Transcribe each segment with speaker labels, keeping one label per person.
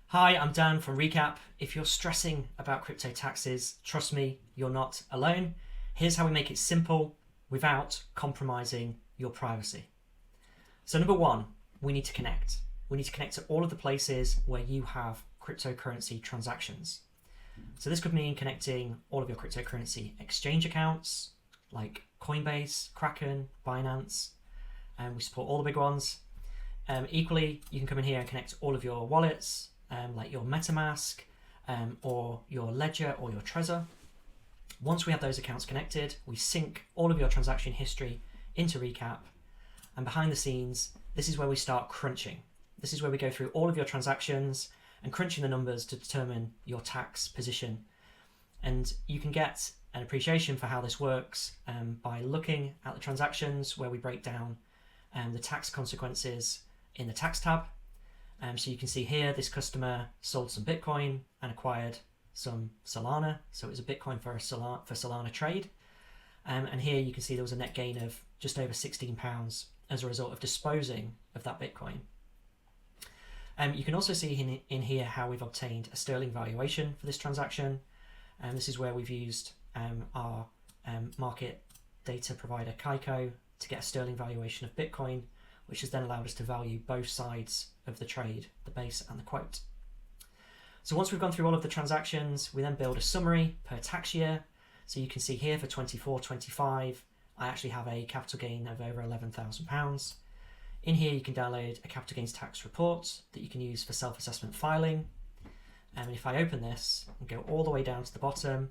Speaker 1: Hi, I'm Dan from Recap. If you're stressing about crypto taxes, trust me, you're not alone. Here's how we make it simple without compromising your privacy. So number one, we need to connect. We need to connect to all of the places where you have cryptocurrency transactions. So this could mean connecting all of your cryptocurrency exchange accounts like Coinbase, Kraken, Binance, and we support all the big ones. Equally, you can come in here and connect all of your wallets, like your MetaMask or your Ledger or your Trezor. Once we have those accounts connected, we sync all of your transaction history into Recap, and behind the scenes, this is where we start crunching. This is where we go through all of your transactions and crunching the numbers to determine your tax position. And you can get an appreciation for how this works by looking at the transactions where we break down the tax consequences in the tax tab. So you can see here, this customer sold some Bitcoin and acquired some Solana. So it was a Bitcoin for Solana trade. And here you can see there was a net gain of just over £16 as a result of disposing of that Bitcoin. You can also see in here how we've obtained a sterling valuation for this transaction. And this is where we've used our market data provider Kaiko to get a sterling valuation of Bitcoin, which has then allowed us to value both sides of the trade, the base and the quote. So once we've gone through all of the transactions, we then build a summary per tax year. So you can see here for 24-25, I actually have a capital gain of over £11,000. In here, you can download a capital gains tax report that you can use for self-assessment filing. And if I open this and go all the way down to the bottom,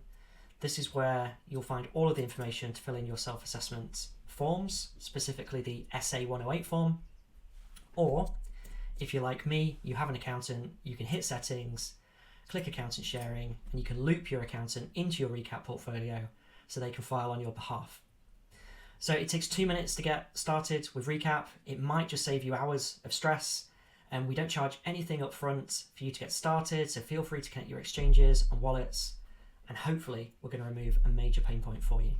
Speaker 1: this is where you'll find all of the information to fill in your self-assessment forms, specifically the SA108 form. Or if you're like me, you have an accountant, you can hit settings, click accountant sharing, and you can loop your accountant into your Recap portfolio so they can file on your behalf. So it takes 2 minutes to get started with Recap. It might just save you hours of stress, and we don't charge anything up front for you to get started. So feel free to connect your exchanges and wallets, and hopefully we're going to remove a major pain point for you.